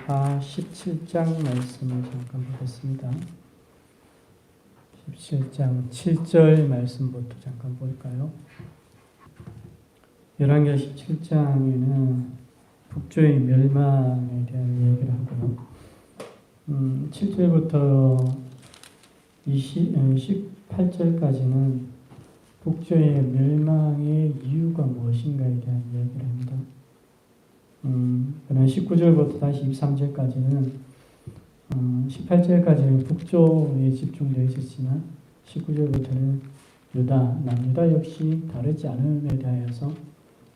열왕기하 17장 말씀을 잠깐 보겠습니다. 17장 7절 말씀부터 잠깐 볼까요? 열왕기하 17장에는 북조의 멸망에 대한 얘기를 하고요. 7절부터 18절까지는 북조의 멸망의 이유가 무엇인가에 대한 얘기를 합니다. 그러나 19절부터 다시 23절까지는 18절까지는 북조에 집중되어 있었지만 19절부터는 유다, 남유다 역시 다르지 않음에 대하여서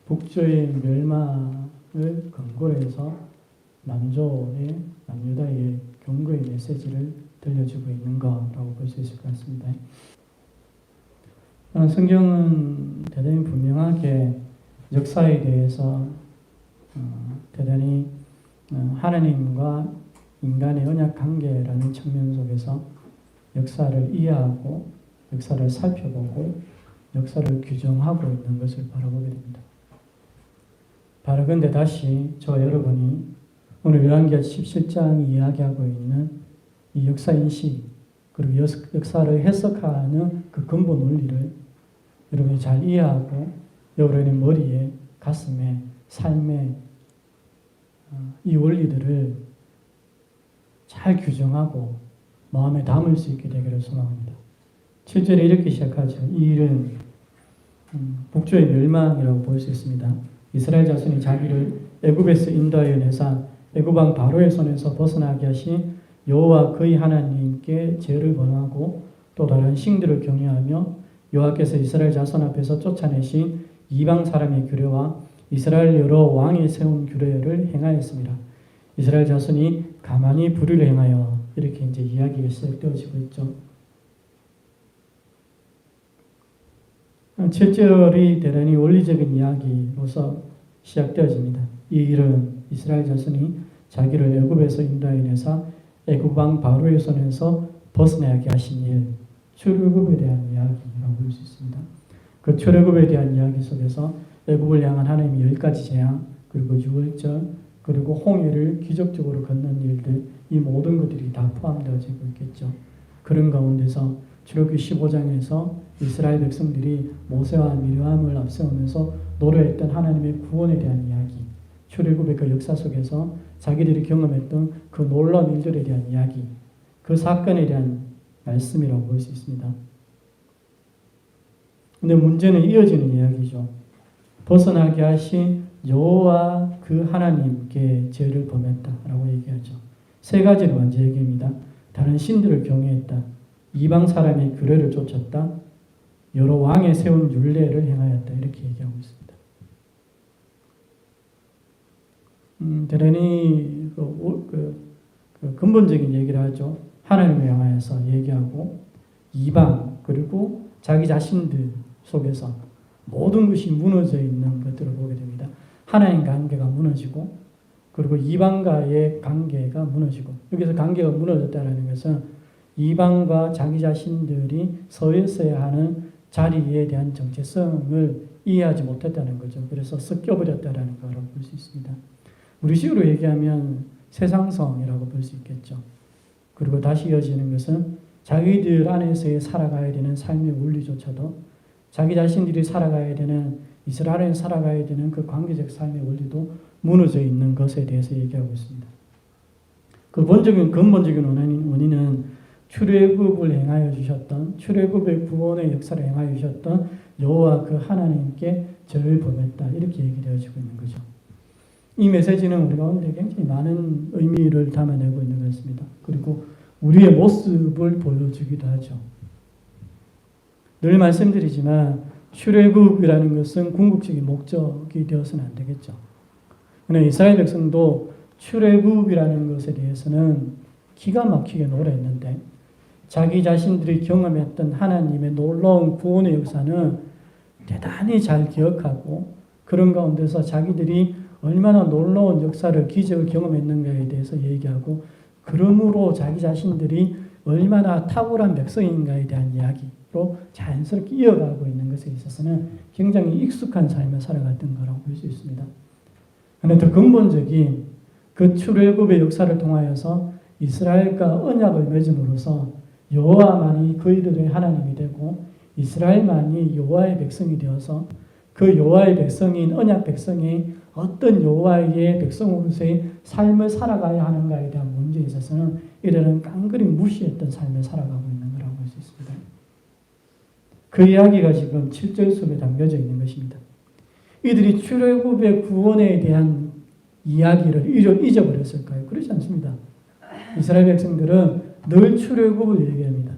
북조의 멸망을 근거로 해서 남유다의 경고의 메시지를 들려주고 있는 거라고 볼 수 있을 것 같습니다. 성경은 대단히 분명하게 역사에 대해서 대단히 하나님과 인간의 언약 관계라는 측면 속에서 역사를 이해하고 역사를 살펴보고 역사를 규정하고 있는 것을 바라보게 됩니다. 바로 그런데 다시 저와 여러분이 오늘 열왕기하 17장이 이야기하고 있는 이 역사인식 그리고 역사를 해석하는 그 근본 원리를 여러분이 잘 이해하고 여러분의 머리에, 가슴에, 삶에 이 원리들을 잘 규정하고 마음에 담을 수 있게 되기를 소망합니다. 7절에 이렇게 시작하죠. 이 일은 북조의 멸망이라고 볼 수 있습니다. 이스라엘 자손이 자기를 애굽에서 인도하여 내사 애굽 왕 바로의 손에서 벗어나게 하신 여호와 그의 하나님께 죄를 범하고 또 다른 신들을 경외하며 여호와께서 이스라엘 자손 앞에서 쫓아내신 이방 사람의 규례와 이스라엘 여러 왕이 세운 규례를 행하였습니다. 이스라엘 자손이 가만히 불의를 행하여 이렇게 이제 이야기가 시작되어지고 있죠. 7절이 대단히 원리적인 이야기로서 시작되어집니다. 이 일은 이스라엘 자손이 자기를 애굽에서 인도하여 내사 애굽 왕 바로의 손에서 벗어나게 하신 일, 출애굽에 대한 이야기라고 볼 수 있습니다. 그 출애굽에 대한 이야기 속에서 애굽을 향한 하나님의 10가지 재앙, 그리고 유월절, 그리고 홍해를 기적적으로 걷는 일들, 이 모든 것들이 다 포함되어지고 있겠죠. 그런 가운데서 출애굽기 15장에서 이스라엘 백성들이 모세와 미르암을 앞세우면서 노래했던 하나님의 구원에 대한 이야기, 출애굽의 그 역사 속에서 자기들이 경험했던 그 놀라운 일들에 대한 이야기, 그 사건에 대한 말씀이라고 볼 수 있습니다. 근데 문제는 이어지는 이야기죠. 벗어나게 하신 여호와 그 하나님께 죄를 범했다라고 얘기하죠. 세 가지를 먼저 얘기합니다. 다른 신들을 경외했다. 이방 사람의 규례를 쫓았다. 여러 왕의 세운 율례를 행하였다. 이렇게 얘기하고 있습니다. 대단히 근본적인 얘기를 하죠. 하나님을 향하여서 얘기하고 이방 그리고 자기 자신들 속에서 모든 것이 무너져 있는 것들을 보게 됩니다. 하나님 관계가 무너지고 그리고 이방과의 관계가 무너지고 여기서 관계가 무너졌다는 것은 이방과 자기 자신들이 서 있어야 하는 자리에 대한 정체성을 이해하지 못했다는 거죠. 그래서 섞여버렸다는 거라고 볼 수 있습니다. 우리 식으로 얘기하면 세상성이라고 볼 수 있겠죠. 그리고 다시 이어지는 것은 자기들 안에서 살아가야 되는 삶의 원리조차도 자기 자신들이 살아가야 되는 이스라엘에 살아가야 되는 그 관계적 삶의 원리도 무너져 있는 것에 대해서 얘기하고 있습니다. 그 근본적인 원인은 출애굽을 행하여 주셨던 출애굽의 구원의 역사를 행하여 주셨던 여호와 그 하나님께 죄를 범했다 이렇게 얘기되어지고 있는 거죠. 이 메시지는 우리 가운데 굉장히 많은 의미를 담아내고 있는 것 같습니다. 그리고 우리의 모습을 보여주기도 하죠. 늘 말씀드리지만 출애굽이라는 것은 궁극적인 목적이 되어서는 안 되겠죠. 그러나 이스라엘 백성도 출애굽이라는 것에 대해서는 기가 막히게 노래했는데 자기 자신들이 경험했던 하나님의 놀라운 구원의 역사는 대단히 잘 기억하고 그런 가운데서 자기들이 얼마나 놀라운 역사를 기적을 경험했는가에 대해서 얘기하고 그러므로 자기 자신들이 얼마나 탁월한 백성인가에 대한 이야기로 자연스럽게 이어가고 있는 것에 있어서는 굉장히 익숙한 삶을 살아갔던 거라고 볼 수 있습니다. 그런데 더 근본적인 그 출애굽의 역사를 통하여서 이스라엘과 언약을 맺음으로써 여호와만이 그들의 하나님이 되고 이스라엘만이 여호와의 백성이 되어서 그 여호와의 백성인 언약 백성이 어떤 여호와의 백성으로서의 삶을 살아가야 하는가에 대한 문제에 있어서는 이들은 깡그리 무시했던 삶을 살아가고 있는 거라고 할 수 있습니다. 그 이야기가 지금 7절 속에 담겨져 있는 것입니다. 이들이 출애굽의 구원에 대한 이야기를 잊어버렸을까요? 그렇지 않습니다. 이스라엘 백성들은 늘 출애굽을 얘기합니다.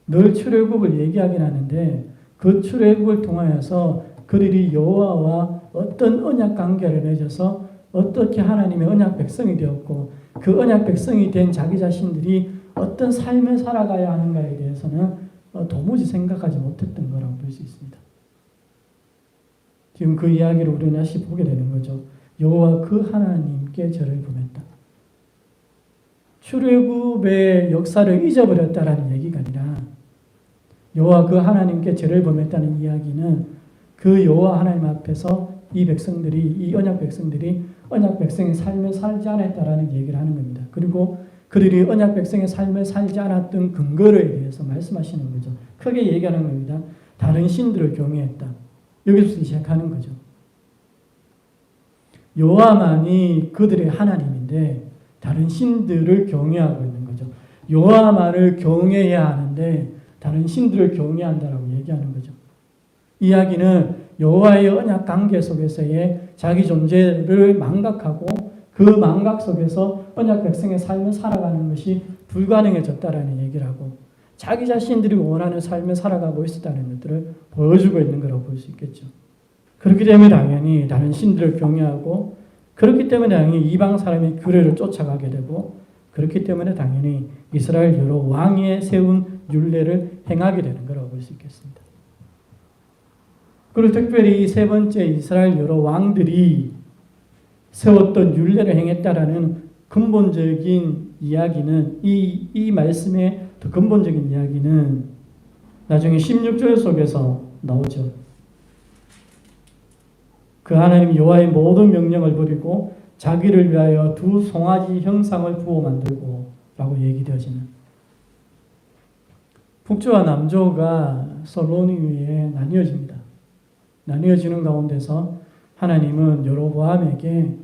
늘 출애굽을 얘기하긴 하는데 그 출애굽을 통하여서 그들이 여호와와 어떤 언약 관계를 맺어서 어떻게 하나님의 언약 백성이 되었고 그 언약 백성이 된 자기 자신들이 어떤 삶을 살아가야 하는가에 대해서는 도무지 생각하지 못했던 거라고 볼 수 있습니다. 지금 그 이야기를 우리는 다시 보게 되는 거죠. 여호와 그 하나님께 저를 범했다. 출애굽의 역사를 잊어버렸다라는 얘기가 아니라 여호와 그 하나님께 죄를 범했다는 이야기는 그 여호와 하나님 앞에서 이 백성들이 이 언약 백성들이 언약 백성의 삶을 살지 않았다라는 얘기를 하는 겁니다. 그리고 그들이 언약 백성의 삶을 살지 않았던 근거에 대해서 말씀하시는 거죠. 크게 얘기하는 겁니다. 다른 신들을 경외했다. 여기서 시작하는 거죠. 여호와만이 그들의 하나님인데 다른 신들을 경외하고 있는 거죠. 여호와만을 경외해야 하는데 다른 신들을 경외한다라고 얘기하는 거죠. 이야기는 여호와의 언약 관계 속에서의 자기 존재를 망각하고 그 망각 속에서 언약 백성의 삶을 살아가는 것이 불가능해졌다라는 얘기를 하고 자기 자신들이 원하는 삶을 살아가고 있었다는 것들을 보여주고 있는 거라고 볼 수 있겠죠. 그렇기 때문에 당연히 다른 신들을 경외하고 그렇기 때문에 당연히 이방 사람의 규례를 쫓아가게 되고 그렇기 때문에 당연히 이스라엘 여러 왕이 세운 율례를 행하게 되는 거라고 볼 수 있겠습니다. 그리고 특별히 세 번째 이스라엘 여러 왕들이 세웠던 율례를 행했다라는 근본적인 이야기는 이 말씀의 더 근본적인 이야기는 나중에 16절 속에서 나오죠. 그 하나님 여호와의 모든 명령을 버리고 자기를 위하여 두 송아지 형상을 부어 만들고 라고 얘기되어지는 북조와 남조가 솔로몬 위에 나뉘어집니다. 나뉘어지는 가운데서 하나님은 여로보암에게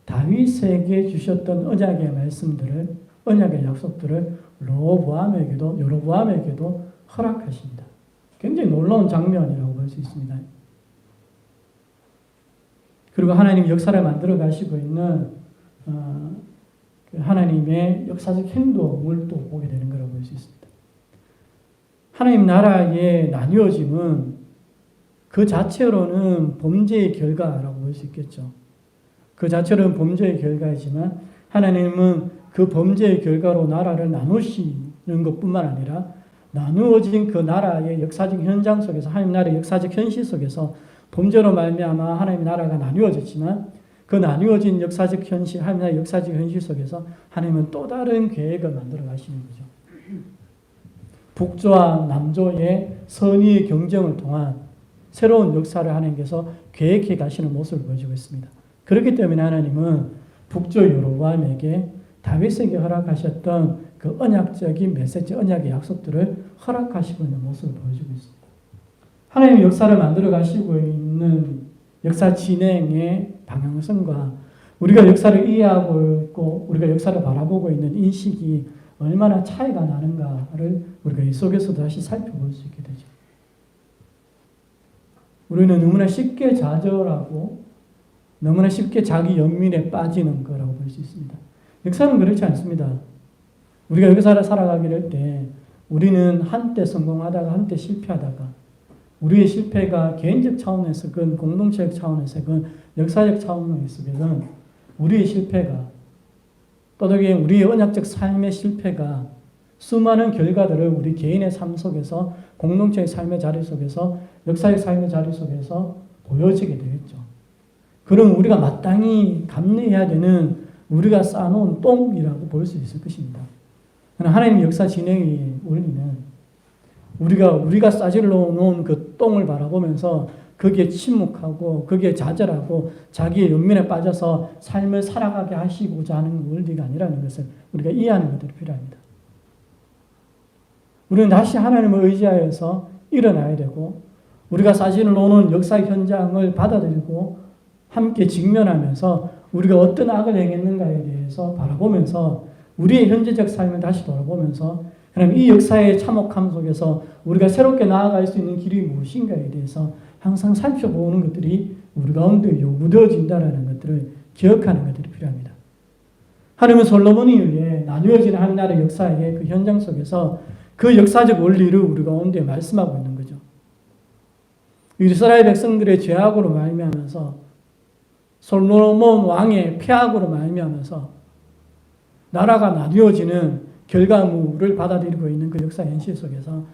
다윗에게 주셨던 언약의 말씀들을 언약의 약속들을 여로보암에게도 허락하십니다. 굉장히 놀라운 장면이라고 볼 수 있습니다. 그리고 하나님 역사를 만들어 가시고 있는 하나님의 역사적 행동을 또 보게 되는 거라고 볼 수 있습니다. 하나님 나라의 나뉘어짐은 그 자체로는 범죄의 결과라고 볼 수 있겠죠. 그 자체로는 범죄의 결과이지만 하나님은 그 범죄의 결과로 나라를 나누시는 것뿐만 아니라 나누어진 그 나라의 역사적 현장 속에서 하나님 나라의 역사적 현실 속에서 범죄로 말미암아 하나님의 나라가 나뉘어졌지만 그 나뉘어진 역사적 현실, 하나님 나라의 역사적 현실 속에서 하나님은 또 다른 계획을 만들어 가시는 거죠. 북조와 남조의 선의의 경쟁을 통한 새로운 역사를 하나님께서 계획해 가시는 모습을 보여주고 있습니다. 그렇기 때문에 하나님은 북조 여로보암에게 다윗에게 허락하셨던 그 언약적인 메시지, 언약의 약속들을 허락하시고 있는 모습을 보여주고 있습니다. 하나님의 역사를 만들어 가시고 있는 역사 진행의 방향성과 우리가 역사를 이해하고 있고 우리가 역사를 바라보고 있는 인식이 얼마나 차이가 나는가를 우리가 이 속에서 다시 살펴볼 수 있게 되죠. 우리는 너무나 쉽게 좌절하고 너무나 쉽게 자기 연민에 빠지는 거라고 볼 수 있습니다. 역사는 그렇지 않습니다. 우리가 역사를 살아가게 될 때 우리는 한때 성공하다가 한때 실패하다가 우리의 실패가 개인적 차원에서건 공동체적 차원에서건 역사적 차원에서건 우리의 실패가 또다시 우리의 언약적 삶의 실패가 수많은 결과들을 우리 개인의 삶 속에서 공동체의 삶의 자리 속에서 역사의 삶의 자리 속에서 보여지게 되겠죠. 그럼 우리가 마땅히 감내해야 되는 우리가 쌓아놓은 똥이라고 볼 수 있을 것입니다. 하나님의 역사 진행의 원리는 우리가 싸질러 놓은 그 똥을 바라보면서 거기에 침묵하고 거기에 좌절하고 자기의 연민에 빠져서 삶을 살아가게 하시고자 하는 원리가 아니라는 것을 우리가 이해하는 것들이 필요합니다. 우리는 다시 하나님을 의지하여서 일어나야 되고 우리가 사실을 오는 역사 현장을 받아들이고 함께 직면하면서 우리가 어떤 악을 행했는가에 대해서 바라보면서 우리의 현재적 삶을 다시 돌아보면서 그럼 이 역사의 참혹함 속에서 우리가 새롭게 나아갈 수 있는 길이 무엇인가에 대해서 항상 살펴보는 것들이 우리 가운데 요구되어진다는 것들을 기억하는 것들이 필요합니다. 하나님은 솔로몬에 의해 나누어지는 하나님의 역사의 그 현장 속에서 그 역사적 원리를 우리 가운데 말씀하고 있는 거죠. 이스라엘 백성들의 죄악으로 말미암아서 솔로몬 왕의 폐악으로 말미암아서 나라가 나뉘어지는 결과물을 받아들이고 있는 그 역사 현실 속에서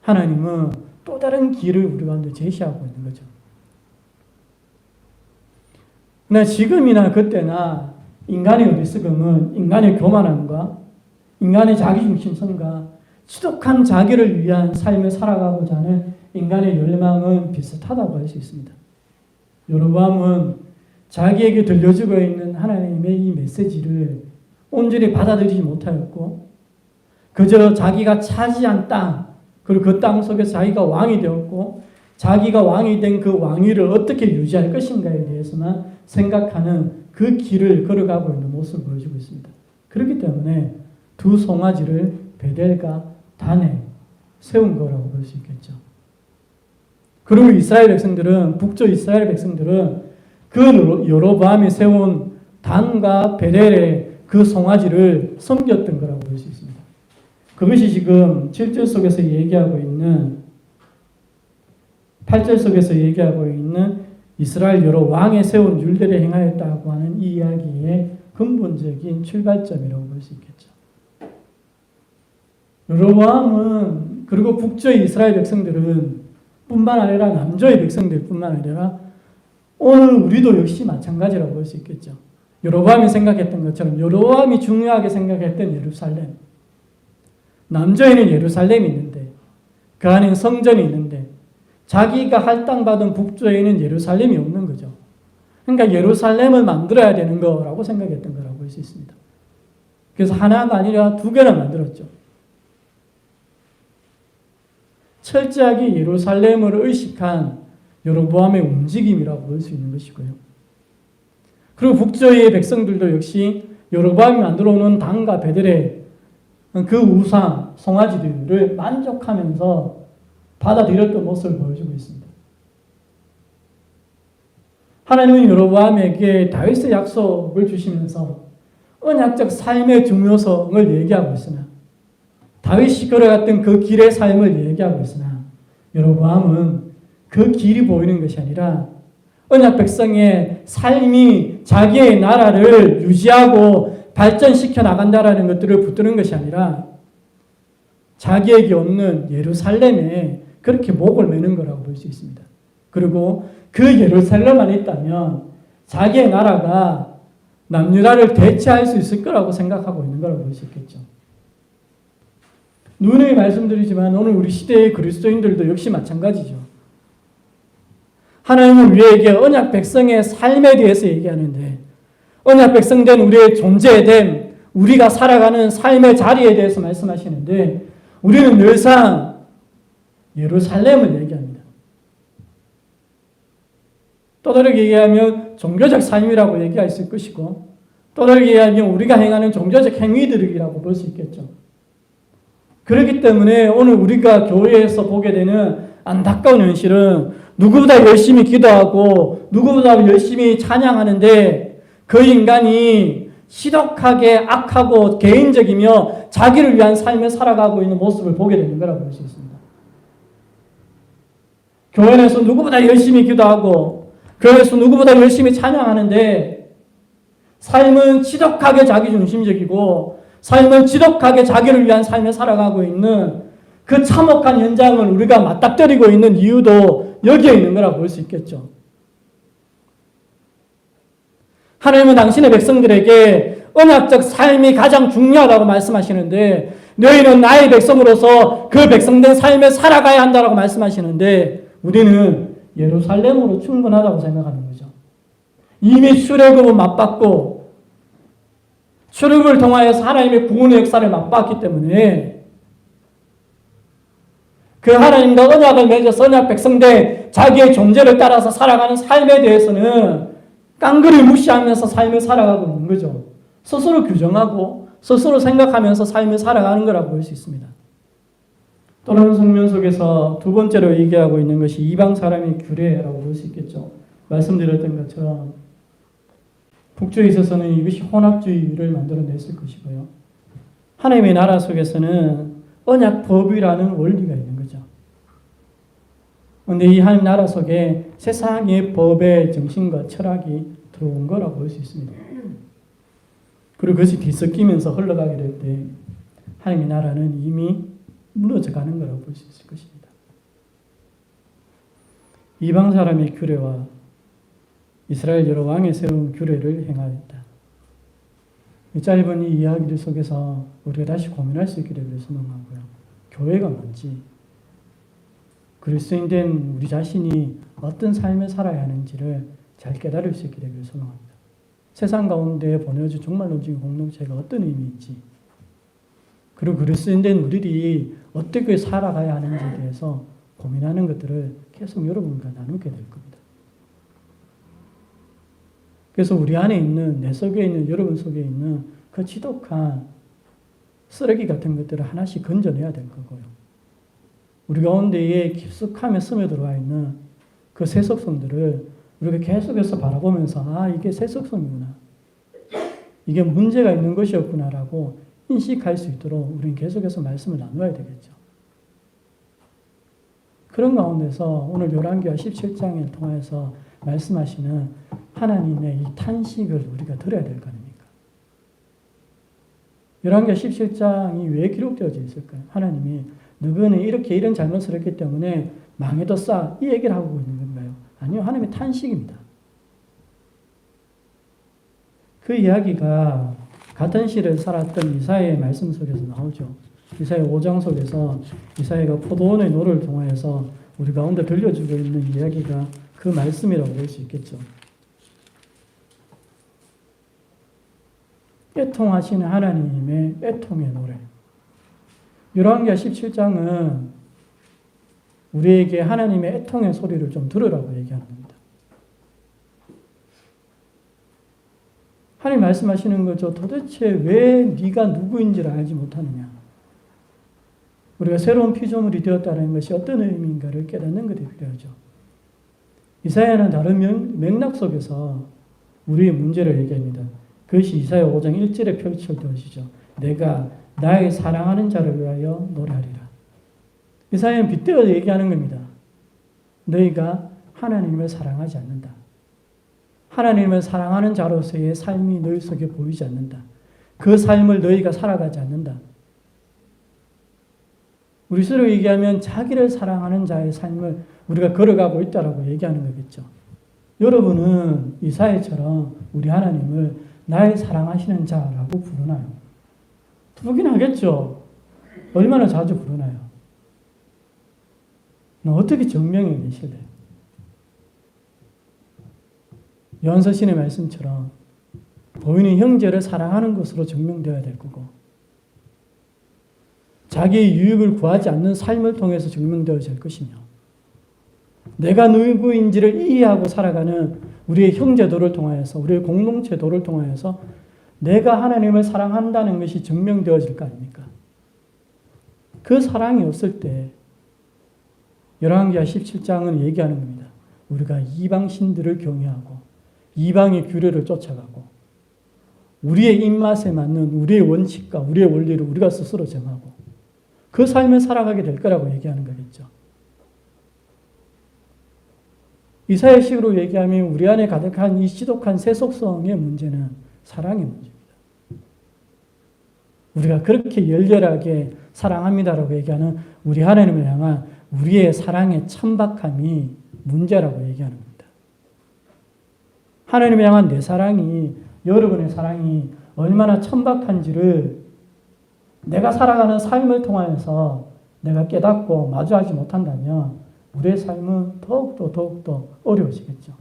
하나님은 또 다른 길을 우리 가운데 제시하고 있는 거죠. 그러나 지금이나 그때나 인간의 어리석음은 인간의 교만함과 인간의 자기중심성과 지독한 자기를 위한 삶을 살아가고자 하는 인간의 열망은 비슷하다고 할 수 있습니다. 여로보암은 자기에게 들려주고 있는 하나님의 이 메시지를 온전히 받아들이지 못하였고 그저 자기가 차지한 땅 그리고 그 땅 속에서 자기가 왕이 되었고 자기가 왕이 된 그 왕위를 어떻게 유지할 것인가에 대해서만 생각하는 그 길을 걸어가고 있는 모습을 보여주고 있습니다. 그렇기 때문에 두 송아지를 베델과 단에 세운 거라고 볼 수 있겠죠. 그리고 이스라엘 백성들은 북쪽 이스라엘 백성들은 그 여로보암이 세운 단과 베델의 그 송아지를 섬겼던 거라고 볼 수 있습니다. 그것이 지금 7절 속에서 얘기하고 있는 8절 속에서 얘기하고 있는 이스라엘 여러 왕의 세운 율례를 행하였다고 하는 이 이야기의 근본적인 출발점이라고 볼 수 있겠죠. 여로보암은 그리고 북쪽의 이스라엘 백성들은 뿐만 아니라 남쪽의 백성들 뿐만 아니라 오늘 우리도 역시 마찬가지라고 볼 수 있겠죠. 여로보암이 생각했던 것처럼 여로보암이 중요하게 생각했던 예루살렘, 남쪽에는 예루살렘이 있는데 그 안에는 성전이 있는데 자기가 할당받은 북쪽에는 예루살렘이 없는 거죠. 그러니까 예루살렘을 만들어야 되는 거라고 생각했던 거라고 볼 수 있습니다. 그래서 하나가 아니라 두 개를 만들었죠. 철저하게 예루살렘을 의식한 여로보암의 움직임이라고 볼 수 있는 것이고요. 그리고 북쪽의 백성들도 역시 여로보암이 만들어 놓은 단과 베델의 그 우상, 송아지들을 만족하면서 받아들였던 모습을 보여주고 있습니다. 하나님은 여로보암에게 다윗의 약속을 주시면서 언약적 삶의 중요성을 얘기하고 있으나 다윗이 걸어갔던 그 길의 삶을 얘기하고 있으나 여로보암은 그 길이 보이는 것이 아니라 언약 백성의 삶이 자기의 나라를 유지하고 발전시켜 나간다라는 것들을 붙드는 것이 아니라 자기에게 없는 예루살렘에 그렇게 목을 매는 거라고 볼 수 있습니다. 그리고 그 예루살렘 안에 있다면 자기의 나라가 남유다를 대체할 수 있을 거라고 생각하고 있는 거라고 볼 수 있겠죠. 누누이 말씀드리지만 오늘 우리 시대의 그리스도인들도 역시 마찬가지죠. 하나님은 우리에게 언약 백성의 삶에 대해서 얘기하는데 언약 백성된 우리의 존재됨, 우리가 살아가는 삶의 자리에 대해서 말씀하시는데 우리는 늘상 예루살렘을 얘기합니다. 또 다르게 얘기하면 종교적 삶이라고 얘기할 수 있을 것이고 또 다르게 얘기하면 우리가 행하는 종교적 행위들이라고 볼 수 있겠죠. 그렇기 때문에 오늘 우리가 교회에서 보게 되는 안타까운 현실은 누구보다 열심히 기도하고 누구보다 열심히 찬양하는데 그 인간이 시독하게 악하고 개인적이며 자기를 위한 삶을 살아가고 있는 모습을 보게 되는 거라고 볼 수 있습니다. 교회에서 누구보다 열심히 기도하고 교회에서 누구보다 열심히 찬양하는데 삶은 지독하게 자기중심적이고 삶은 지독하게 자기를 위한 삶을 살아가고 있는 그 참혹한 현장을 우리가 맞닥뜨리고 있는 이유도 여기에 있는 거라고 볼 수 있겠죠. 하나님은 당신의 백성들에게 언약적 삶이 가장 중요하다고 말씀하시는데 너희는 나의 백성으로서 그 백성된 삶을 살아가야 한다고 말씀하시는데 우리는 예루살렘으로 충분하다고 생각하는 거죠. 이미 출애굽을 맛봤고 출애굽을 통하여서 하나님의 구원의 역사를 맛봤기 때문에 그 하나님과 언약을 맺어서 언약 백성들 자기의 존재를 따라서 살아가는 삶에 대해서는 깡그리 무시하면서 삶을 살아가고 있는 거죠. 스스로 규정하고 스스로 생각하면서 삶을 살아가는 거라고 볼 수 있습니다. 또 다른 성면 속에서 두 번째로 얘기하고 있는 것이 이방 사람의 규례라고 볼 수 있겠죠. 말씀드렸던 것처럼 북쪽에 있어서는 이것이 혼합주의를 만들어냈을 것이고요. 하나님의 나라 속에서는 언약법이라는 원리가 있는 거죠. 그런데 이 하나님 나라 속에 세상의 법의 정신과 철학이 들어온 거라고 볼 수 있습니다. 그리고 그것이 뒤섞이면서 흘러가게 될 때 하나님의 나라는 이미 무너져가는 거라고 볼 수 있을 것입니다. 이방 사람의 규례와 이스라엘 여러 왕의 새로운 규례를 행하였다. 이 짧은 이 이야기들 속에서 우리가 다시 고민할 수 있기를 소망하고요. 교회가 뭔지, 그리스도인된 우리 자신이 어떤 삶을 살아야 하는지를 잘 깨달을 수 있기를 소망합니다. 세상 가운데 보내어진 종말론적인 공동체가 어떤 의미인지, 그리고 그리스도인된 우리들이 어떻게 살아가야 하는지에 대해서 고민하는 것들을 계속 여러분과 나누게 될 겁니다. 그래서 우리 안에 있는, 내 속에 있는, 여러분 속에 있는 그 지독한 쓰레기 같은 것들을 하나씩 건져내야 될 거고요. 우리 가운데에 깊숙하게 스며들어와 있는 그 세속성들을 우리가 계속해서 바라보면서 아, 이게 세속성이구나. 이게 문제가 있는 것이었구나라고 인식할 수 있도록 우리는 계속해서 말씀을 나눠야 되겠죠. 그런 가운데서 오늘 열왕기하 17장을 통해서 말씀하시는 하나님의 이 탄식을 우리가 들어야 될 거 아닙니까? 열왕기하 17장이 왜 기록되어져 있을까요? 하나님이 너희는 이렇게 이런 잘못을 했기 때문에 망해뒀어. 이 얘기를 하고 있는 건가요? 아니요. 하나님의 탄식입니다. 그 이야기가 같은 시를 살았던 이사야의 말씀 속에서 나오죠. 이사야 5장 속에서 이사야가 포도원의 노를 통하여서 우리 가운데 들려주고 있는 이야기가 그 말씀이라고 볼 수 있겠죠. 애통하시는 하나님의 애통의 노래. 열왕기하 17장은 우리에게 하나님의 애통의 소리를 좀 들으라고 얘기하는 겁니다. 하나님 말씀하시는 거죠. 도대체 왜 네가 누구인지를 알지 못하느냐. 우리가 새로운 피조물이 되었다는 것이 어떤 의미인가를 깨닫는 것이 필요하죠. 이사야는 다른 맥락 속에서 우리의 문제를 얘기합니다. 그것이 이사야 5장 1절에 펼쳐지죠. 내가 나의 사랑하는 자를 위하여 노래하리라. 이사야는 빗대어 얘기하는 겁니다. 너희가 하나님을 사랑하지 않는다. 하나님을 사랑하는 자로서의 삶이 너희 속에 보이지 않는다. 그 삶을 너희가 살아가지 않는다. 우리스로 얘기하면 자기를 사랑하는 자의 삶을 우리가 걸어가고 있다라고 얘기하는 거겠죠. 여러분은 이사야처럼 우리 하나님을 나의 사랑하시는 자라고 부르나요? 부르긴 하겠죠. 얼마나 자주 부르나요? 어떻게 증명해 계실래요? 요한서신의 말씀처럼 보이는 형제를 사랑하는 것으로 증명되어야 될 거고 자기의 유익을 구하지 않는 삶을 통해서 증명되어질 것이며 내가 누구인지를 이해하고 살아가는 우리의 형제도를 통하여서 우리의 공동체도를 통하여서 내가 하나님을 사랑한다는 것이 증명되어질 거 아닙니까? 그 사랑이 없을 때 열왕기하 17장은 얘기하는 겁니다. 우리가 이방 신들을 경외하고 이방의 규례를 쫓아가고 우리의 입맛에 맞는 우리의 원칙과 우리의 원리를 우리가 스스로 정하고 그 삶을 살아가게 될 거라고 얘기하는 거겠죠. 이사야식으로 얘기하면 우리 안에 가득한 이 지독한 세속성의 문제는 사랑의 문제입니다. 우리가 그렇게 열렬하게 사랑합니다라고 얘기하는 우리 하나님을 향한 우리의 사랑의 천박함이 문제라고 얘기하는 겁니다. 하나님을 향한 내 사랑이, 여러분의 사랑이 얼마나 천박한지를 내가 살아가는 삶을 통하여서 내가 깨닫고 마주하지 못한다면 우리의 삶은 더욱더 어려워지겠죠.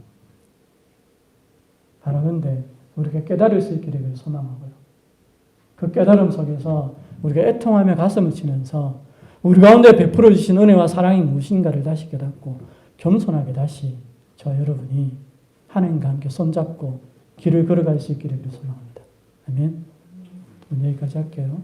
바라건대 우리가 깨달을 수 있기를 소망하고요. 그 깨달음 속에서 우리가 애통하며 가슴을 치면서 우리 가운데 베풀어 주신 은혜와 사랑이 무엇인가를 다시 깨닫고 겸손하게 다시 저 여러분이 하나님과 함께 손잡고 길을 걸어갈 수 있기를 소망합니다. 아멘. 오늘 여기까지 할게요.